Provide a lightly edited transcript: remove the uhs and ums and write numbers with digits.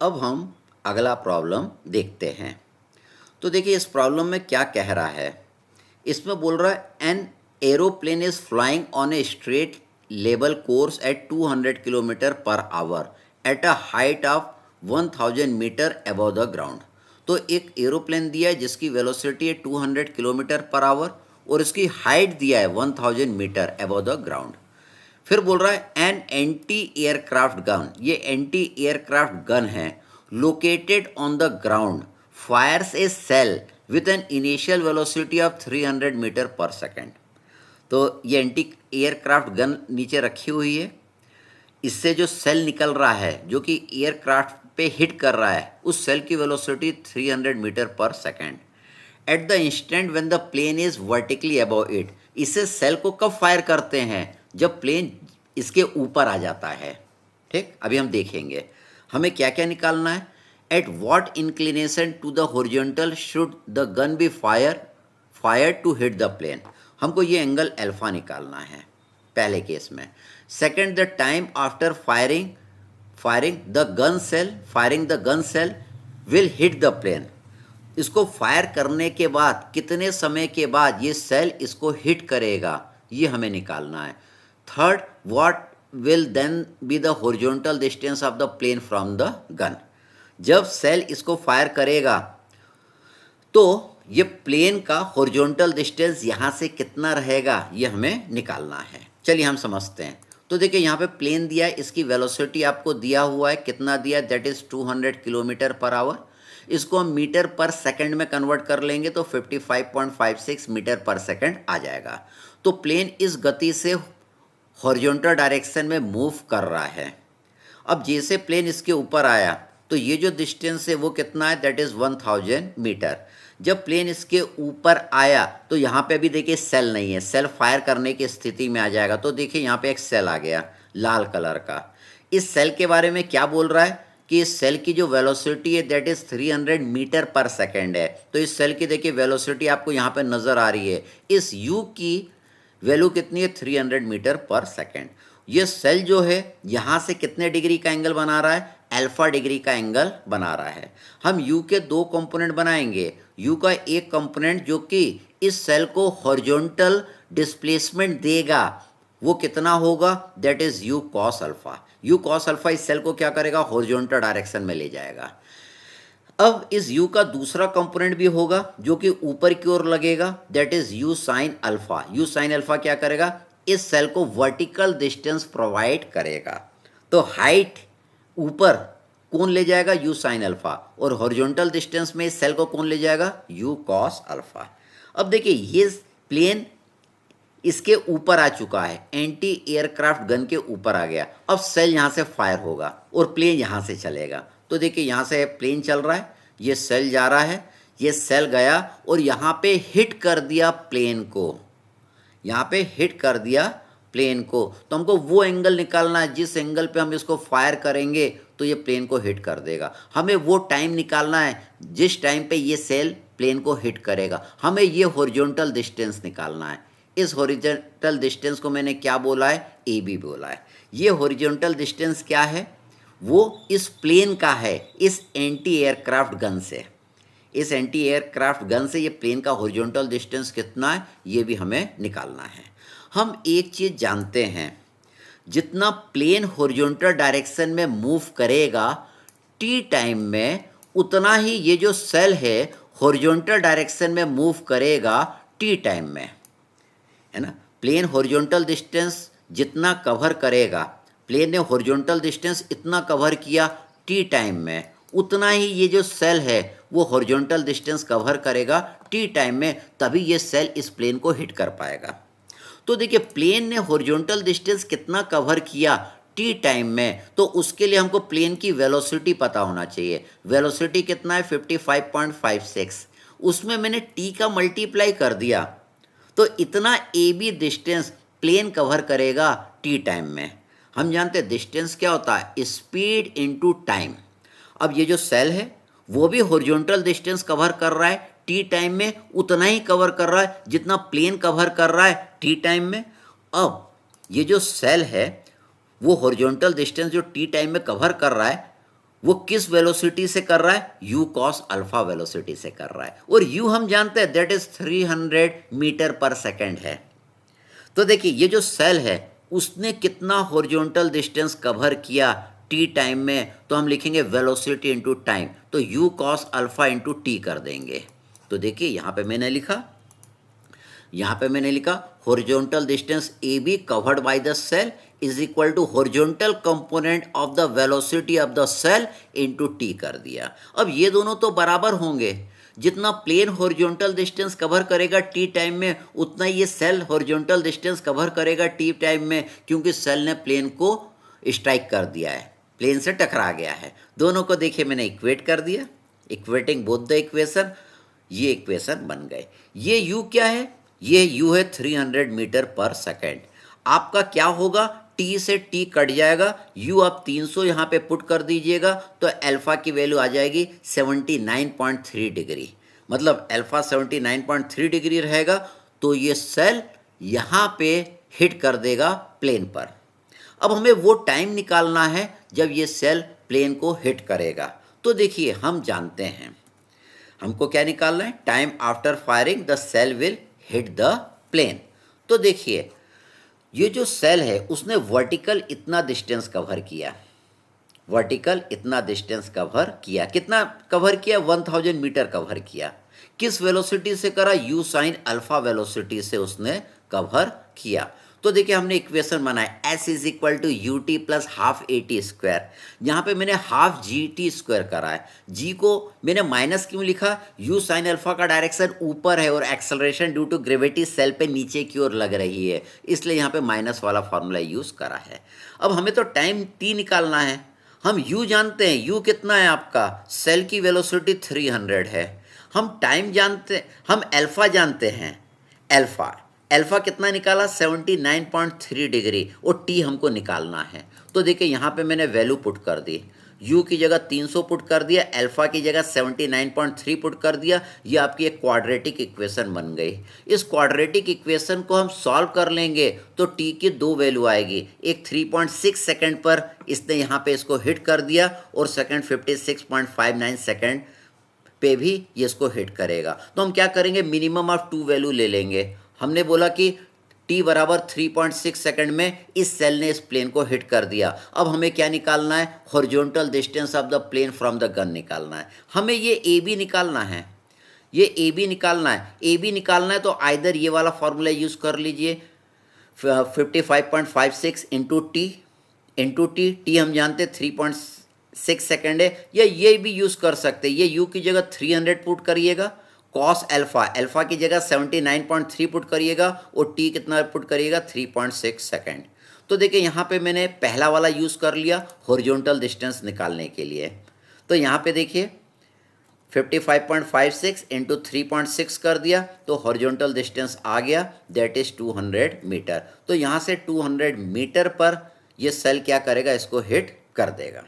अब हम अगला प्रॉब्लम देखते हैं। तो देखिए इस प्रॉब्लम में क्या कह रहा है। इसमें बोल रहा है an aeroplane is flying on a straight level course at 200 kilometre per hour at a height of 1000 metre above the ground. तो एक एरोप्लेन दिया है जिसकी वेलोसिटी है 200 किलोमीटर पर आवर और इसकी हाइट दिया है 1000 मीटर अबव द ग्राउंड। फिर बोल रहा है एन एंटी एयरक्राफ्ट गन, ये एंटी एयरक्राफ्ट गन है, located on the ground fires a shell with an initial velocity of 300 metre per second. तो ये एंटी एयरक्राफ्ट गन नीचे रखी हुई है, इससे जो सेल निकल रहा है जो कि एयरक्राफ्ट पे हिट कर रहा है उस सेल की velocity 300 metre per second at the instant when the plane is vertically above it. इसे सेल को कब फायर करते हैं, जब प्लेन इसके ऊपर आ जाता है। ठीक, अभी हम देखेंगे हमें क्या क्या निकालना है। At what inclination to the horizontal should the gun be fire to hit the plane. हमको ये एंगल अल्फा निकालना है पहले केस में। Second, the time after firing the gun shell will hit the plane. इसको फायर करने के बाद कितने समय के बाद ये सेल इसको हिट करेगा, ये हमें निकालना है। Third, what will then be the horizontal distance of the plane from the gun. जब सेल इसको फायर करेगा तो ये प्लेन का हॉरिजॉन्टल डिस्टेंस यहाँ से कितना रहेगा, ये हमें निकालना है। चलिए हम समझते हैं। तो देखिए यहाँ पे प्लेन दिया है, इसकी वेलोसिटी आपको दिया हुआ है, कितना दिया है, that is 200 kilometre per our. इसको हम मीटर पर सेकंड में कन्वर्ट कर लेंगे तो 55.56 मीटर पर सेकंड आ जाएगा। तो प्लेन इस गति से हॉरिजॉन्टल डायरेक्शन में मूव कर रहा है। अब जैसे प्लेन इसके ऊपर आया तो ये जो डिस्टेंस है वो कितना है, दैट इज़ 1000 मीटर। जब प्लेन इसके ऊपर आया तो यहाँ पे भी देखिए सेल नहीं है, सेल फायर करने की स्थिति में आ जाएगा। तो देखिए यहाँ पे एक सेल आ गया लाल कलर का। इस सेल के बारे में क्या बोल रहा है कि इस सेल की जो वेलोसिटी है that is 300 metre per second है। तो इस सेल की देखिए वेलोसिटी आपको यहाँ पे नज़र आ रही है। इस यू की वैल्यू कितनी है, 300 मीटर पर सेकेंड। ये सेल जो है यहाँ से कितने डिग्री का एंगल बना रहा है, अल्फा डिग्री का एंगल बना रहा है। हम यू के दो कंपोनेंट बनाएंगे। यू का एक कंपोनेंट जो कि इस सेल को हॉरिजॉन्टल डिस्प्लेसमेंट देगा वो कितना होगा, that is you cos alpha. You cos alpha इस सेल को क्या करेगा, हॉरिजॉन्टल डायरेक्शन में ले जाएगा। अब इस u का दूसरा कंपोनेंट भी होगा जो कि ऊपर की ओर लगेगा, that is u sine alpha. u sine alpha क्या करेगा, इस सेल को वर्टिकल डिस्टेंस प्रोवाइड करेगा। तो हाइट ऊपर कौन ले जाएगा, u साइन अल्फा, और हॉरिजॉन्टल डिस्टेंस में इस सेल को कौन ले जाएगा, u कॉस अल्फा। अब देखिए ये प्लेन इसके ऊपर आ चुका है, एंटी एयरक्राफ्ट गन के ऊपर आ गया। अब सेल यहाँ से फायर होगा और प्लेन यहाँ से चलेगा। तो देखिए यहाँ से प्लेन चल रहा है, ये सेल जा रहा है, ये सेल गया और यहाँ पे हिट कर दिया प्लेन को, यहाँ पे हिट कर दिया प्लेन को। तो हमको वो एंगल निकालना है जिस एंगल पे हम इसको फायर करेंगे तो ये प्लेन को हिट कर देगा। हमें वो टाइम निकालना है जिस टाइम पे ये सेल प्लेन को हिट करेगा। हमें ये हॉरिजॉन्टल डिस्टेंस निकालना है। इस हॉरिजॉन्टल डिस्टेंस को मैंने क्या बोला है, ए बी बोला है। ये हॉरिजॉन्टल डिस्टेंस क्या है, वो इस प्लेन का है, इस एंटी एयरक्राफ्ट गन से। इस एंटी एयरक्राफ्ट गन से ये प्लेन का हॉरिजॉन्टल डिस्टेंस कितना है ये भी हमें निकालना है। हम एक चीज़ जानते हैं, जितना प्लेन हॉरिजॉन्टल डायरेक्शन में मूव करेगा टी टाइम में, उतना ही ये जो सेल है हॉरिजॉन्टल डायरेक्शन में मूव करेगा टी टाइम में, है ना। प्लेन हॉरिजॉन्टल डिस्टेंस जितना कवर करेगा, प्लेन ने हॉरिजॉन्टल डिस्टेंस इतना कवर किया टी टाइम में, उतना ही ये जो सेल है वो हॉरिजॉन्टल डिस्टेंस कवर करेगा टी टाइम में, तभी ये सेल इस प्लेन को हिट कर पाएगा। तो देखिए प्लेन ने हॉरिजॉन्टल डिस्टेंस कितना कवर किया टी टाइम में, तो उसके लिए हमको प्लेन की वेलोसिटी पता होना चाहिए। वेलोसिटी कितना है, 55.56। उसमें मैंने टी का मल्टीप्लाई कर दिया तो इतना A B distance plane cover करेगा टी टाइम में। हम जानते हैं डिस्टेंस क्या होता है, स्पीड इनटू टाइम। अब ये जो सेल है वो भी हॉरिजॉन्टल डिस्टेंस कवर कर रहा है टी टाइम में, उतना ही कवर कर रहा है जितना प्लेन कवर कर रहा है टी टाइम में। अब ये जो सेल है वो हॉरिजॉन्टल डिस्टेंस जो टी टाइम में कवर कर रहा है वो किस वेलोसिटी से कर रहा है, u cos अल्फा वेलोसिटी से कर रहा है, और u हम जानते हैं that is 300 metre per second है। तो देखिए ये जो सेल है उसने कितना हॉरिजॉन्टल डिस्टेंस कवर किया t टाइम में, तो हम लिखेंगे वेलोसिटी इंटू टाइम, तो u cos alpha into T कर देंगे। तो देखिए यहाँ पे मैंने लिखा horizontal distance A B covered by the shell is equal to horizontal component of the velocity of the shell into T कर दिया। अब ये दोनों तो बराबर होंगे, जितना प्लेन हॉरिजॉन्टल डिस्टेंस कवर करेगा टी टाइम में उतना ये सेल हॉरिजॉन्टल डिस्टेंस कवर करेगा टी टाइम में, क्योंकि सेल ने प्लेन को स्ट्राइक कर दिया है, प्लेन से टकरा गया है। दोनों को देखिए मैंने इक्वेट कर दिया, इक्वेटिंग बोथ द इक्वेशन, ये इक्वेशन बन गए। ये u क्या है, ये u है 300 मीटर पर सेकेंड। आपका क्या होगा, t से t कट जाएगा, u आप 300 यहाँ पे पुट कर दीजिएगा तो अल्फा की वैल्यू आ जाएगी 79.3 डिग्री, मतलब अल्फा 79.3 डिग्री रहेगा, तो ये सेल यहाँ पे हिट कर देगा प्लेन पर। अब हमें वो टाइम निकालना है जब ये सेल प्लेन को हिट करेगा। तो देखिए हम जानते हैं, हमको क्या निकालना है, time after firing the shell will hit the plane. तो देखिए ये जो सेल है उसने वर्टिकल इतना डिस्टेंस कवर किया, वर्टिकल इतना डिस्टेंस कवर किया, कितना कवर किया, 1000 मीटर कवर किया। किस वेलोसिटी से करा, u साइन अल्फा वेलोसिटी से उसने कवर किया। तो देखिए हमने इक्वेशन बनाया s is equal to U T plus half A T square, यहाँ पे मैंने हाफ जी टी स्क्वायर करा है, g को मैंने माइनस क्यों लिखा, u साइन अल्फा का डायरेक्शन ऊपर है और acceleration due to gravity shell पे नीचे की ओर लग रही है, इसलिए यहाँ पे माइनस वाला फार्मूला यूज़ करा है। अब हमें तो टाइम t निकालना है, हम u जानते हैं, u कितना है आपका, सेल की वेलोसिटी 300 है, हम टाइम जानते, हम अल्फा जानते हैं, अल्फा कितना निकाला 79.3 डिग्री, और टी हमको निकालना है। तो देखिए यहाँ पे मैंने वैल्यू पुट कर दी, u की जगह 300 पुट कर दिया, अल्फा की जगह 79.3 पुट कर दिया, ये आपकी एक क्वाड्रेटिक इक्वेशन बन गई। इस क्वाड्रेटिक इक्वेशन को हम सॉल्व कर लेंगे तो t की दो वैल्यू आएगी, एक 3.6 सेकेंड पर इसने यहाँ पे इसको हिट कर दिया, और सेकेंड 56.59 सेकेंड पे भी ये इसको हिट करेगा। तो हम क्या करेंगे, मिनिमम ऑफ 2 वैल्यू ले लेंगे। हमने बोला कि t बराबर 3.6 सेकंड में इस सेल ने इस प्लेन को हिट कर दिया। अब हमें क्या निकालना है, horizontal distance of the plane from the gun निकालना है। हमें ये ए बी निकालना है, ये ए बी निकालना है। ए बी निकालना है तो आइदर ये वाला फॉर्मूला यूज़ कर लीजिए, 55.56 इंटू टी, टी हम जानते 3.6 सेकेंड है, या ये भी यूज़ कर सकते हैं, ये u की जगह 300 पुट करिएगा, कॉस अल्फा की जगह 79.3 पुट करिएगा, और t कितना पुट करिएगा 3.6 सेकेंड। तो देखिए यहाँ पे मैंने पहला वाला यूज़ कर लिया हॉरिजॉन्टल डिस्टेंस निकालने के लिए। तो यहाँ पे देखिए 55.56 इंटू 3.6 कर दिया तो हॉरिजॉन्टल डिस्टेंस आ गया, दैट इज़ 200 मीटर। तो यहाँ से 200 मीटर पर ये सेल क्या करेगा, इसको हिट कर देगा।